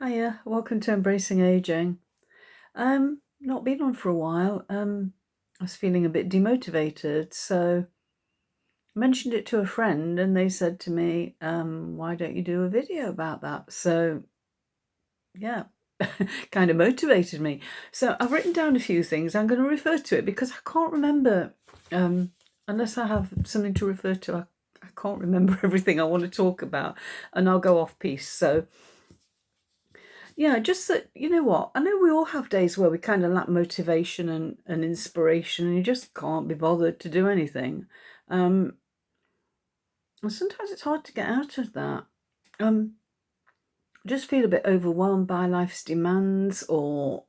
Hiya, welcome to Embracing Aging. Not been on for a while. I was feeling a bit demotivated, so I mentioned it to a friend, and they said to me, "Why don't you do a video about that?" So yeah, kind of motivated me. So I've written down a few things. I'm going to refer to it because I can't remember, um, unless I have something to refer to. I can't remember everything I want to talk about, and I'll go off piece. So. Yeah, just that, you know what? I know we all have days where we kind of lack motivation and inspiration, and you just can't be bothered to do anything. Um, and sometimes it's hard to get out of that. Um, just feel a bit overwhelmed by life's demands, or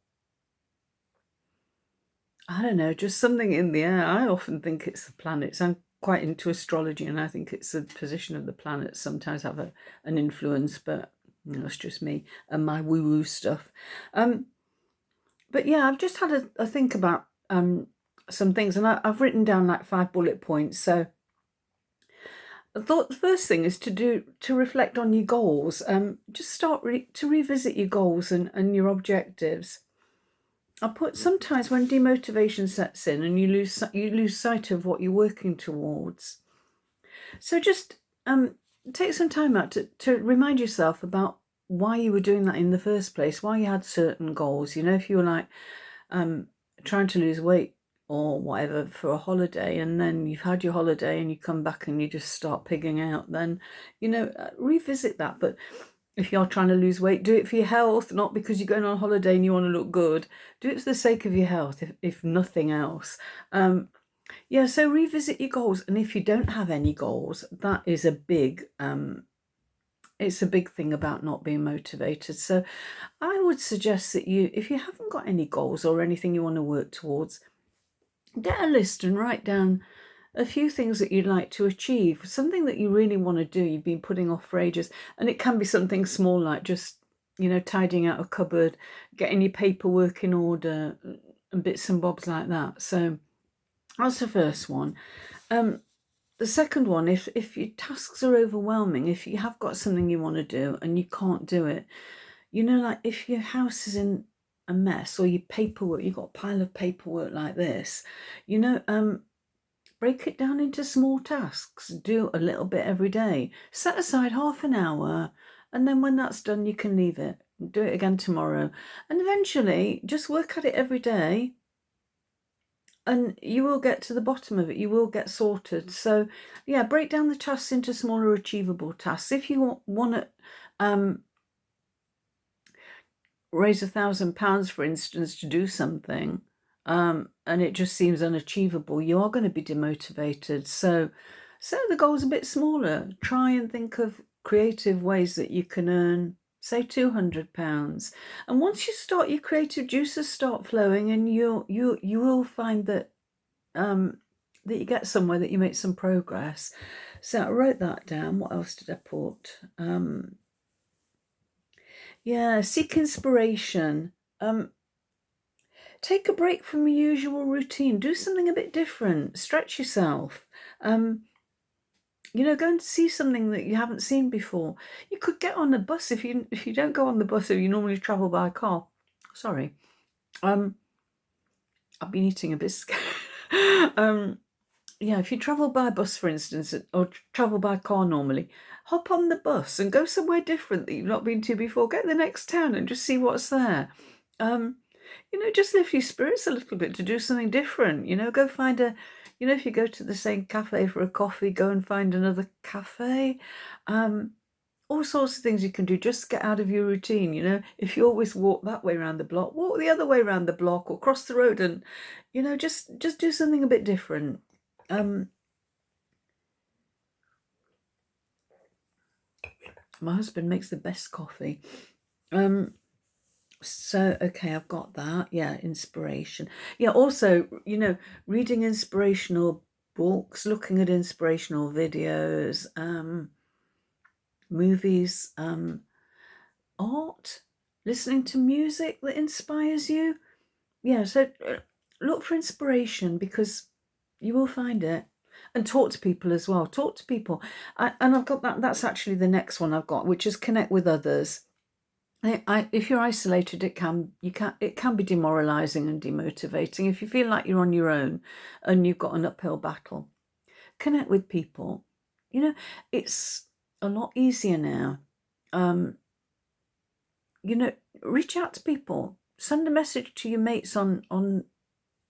I don't know, just something in the air. I often think it's the planets. I'm quite into astrology, and I think it's the position of the planets sometimes have an influence, but it's just me and my woo-woo stuff. Um, But yeah, I've just had a think about some things, and I've written down like 5 bullet points. So I thought the first thing is to reflect on your goals. Just start to revisit your goals and your objectives. I put sometimes when demotivation sets in and you lose sight of what you're working towards. So just take some time out to remind yourself about why you were doing that in the first place, why you had certain goals. If you were like um, trying to lose weight or whatever for a holiday, and then you've had your holiday and you come back and you just start pigging out, then, revisit that. But if you're trying to lose weight, do it for your health, not because you're going on holiday and you want to look good. Do it for the sake of your health, if nothing else. Yeah, so revisit your goals. And if you don't have any goals, that is it's a big thing about not being motivated. So I would suggest that if you haven't got any goals or anything you want to work towards, get a list and write down a few things that you'd like to achieve, something that you really want to do, you've been putting off for ages. And it can be something small like just, tidying out a cupboard, getting your paperwork in order, and bits and bobs like that. So that's the first one. The second one, if your tasks are overwhelming, if you have got something you want to do and you can't do it, like if your house is in a mess or your paperwork, you've got a pile of paperwork like this, you know, um, break it down into small tasks. Do a little bit every day. Set aside half an hour, and then when that's done, you can leave it. Do it again tomorrow. And eventually, just work at it every day, and you will get to the bottom of it. You will get sorted. So, yeah, break down the tasks into smaller, achievable tasks. If you want to raise £1,000, for instance, to do something, and it just seems unachievable, you are going to be demotivated. So set the goals a bit smaller. Try and think of creative ways that you can earn, say, £200. And once you start, your creative juices start flowing, and you will find that that you get somewhere, that you make some progress. So I wrote that down. What else did I put? Yeah, seek inspiration. Take a break from your usual routine. Do something a bit different. Stretch yourself. Go and see something that you haven't seen before. You could get on a bus if you don't go on the bus, if you normally travel by car. Sorry. I've been eating a biscuit. Yeah, if you travel by bus, for instance, or travel by car normally, hop on the bus and go somewhere different that you've not been to before. Get to the next town and just see what's there. Just lift your spirits a little bit to do something different. Go find if you go to the same cafe for a coffee, go and find another cafe. All sorts of things you can do. Just get out of your routine. If you always walk that way around the block, walk the other way around the block or cross the road, and just do something a bit different. My husband makes the best coffee. So, okay, I've got that. Yeah, inspiration. Yeah, also, reading inspirational books, looking at inspirational videos, movies, art, listening to music that inspires you. Yeah, so look for inspiration, because you will find it. And talk to people as well. Talk to people. And I've got that. That's actually the next one I've got, which is connect with others. If you're isolated, it can be demoralising and demotivating. If you feel like you're on your own and you've got an uphill battle, connect with people. You know, it's a lot easier now. You know, reach out to people. Send a message to your mates on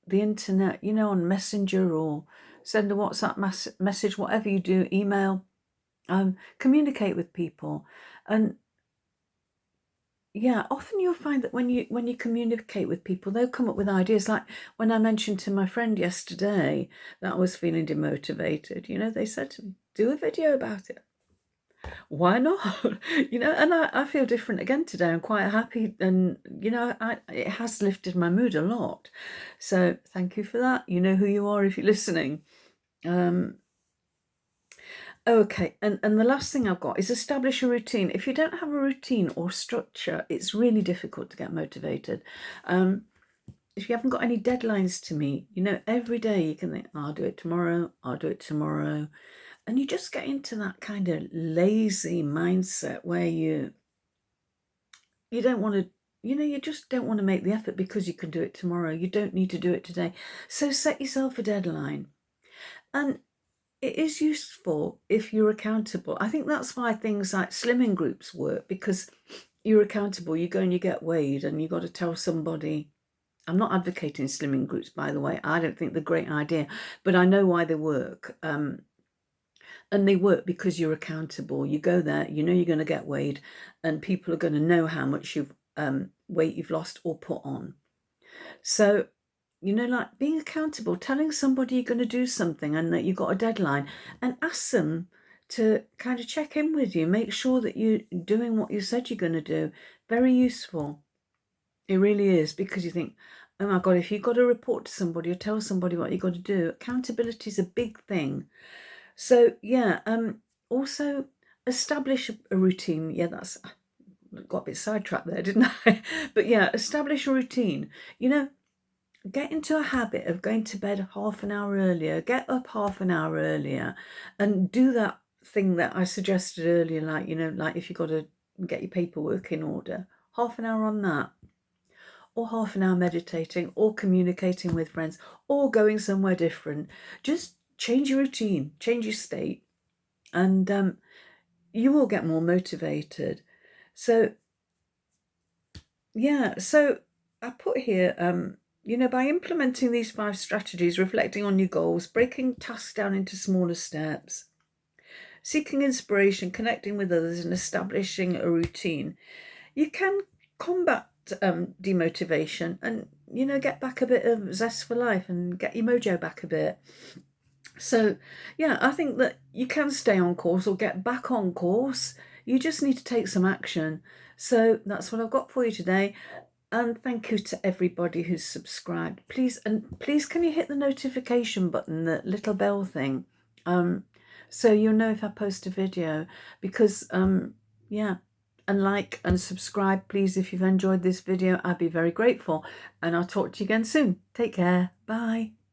the internet. You know, on Messenger, or send a WhatsApp message. Whatever you do, email. Communicate with people, and yeah, often you'll find that when you communicate with people, they'll come up with ideas. Like when I mentioned to my friend yesterday that I was feeling demotivated, you know, they said to me, do a video about it. Why not? You know, and I feel different again today. I'm quite happy, and you know, it has lifted my mood a lot. So thank you for that. You know who you are if you're listening. Um, Okay, and the last thing I've got is establish a routine. If you don't have a routine or structure, it's really difficult to get motivated. If you haven't got any deadlines to meet, you know, every day you can think, I'll do it tomorrow, I'll do it tomorrow. And you just get into that kind of lazy mindset where you don't want to, you know, you just don't want to make the effort because you can do it tomorrow. You don't need to do it today. So set yourself a deadline. And it is useful if you're accountable. I think that's why things like slimming groups work, because you're accountable. You go and you get weighed and you got to tell somebody. I'm not advocating slimming groups, by the way. I don't think they're a great idea, but I know why they work. And they work because you're accountable. You go there, you know you're going to get weighed, and people are going to know how much weight you've lost or put on. So, you know, like being accountable, telling somebody you're going to do something and that you've got a deadline, and ask them to kind of check in with you, make sure that you're doing what you said you're going to do. Very useful. It really is, because you think, oh my God, if you've got to report to somebody or tell somebody what you've got to do, accountability is a big thing. So, yeah, also establish a routine. Yeah, that's, I got a bit sidetracked there, didn't I? But yeah, establish a routine. You know, get into a habit of going to bed half an hour earlier, get up half an hour earlier, and do that thing that I suggested earlier, like, you know, like if you've got to get your paperwork in order, half an hour on that, or half an hour meditating, or communicating with friends, or going somewhere different. Just change your routine, change your state, and you will get more motivated. So, yeah, so I put here, you know, by implementing these 5 strategies, reflecting on your goals, breaking tasks down into smaller steps, seeking inspiration, connecting with others, and establishing a routine, you can combat demotivation and, you know, get back a bit of zest for life and get your mojo back a bit. So, yeah, I think that you can stay on course or get back on course. You just need to take some action. So that's what I've got for you today. And thank you to everybody who's subscribed. Please, and please, can you hit the notification button, the little bell thing, so you'll know if I post a video. Because, yeah, and like and subscribe, please, if you've enjoyed this video. I'd be very grateful. And I'll talk to you again soon. Take care. Bye.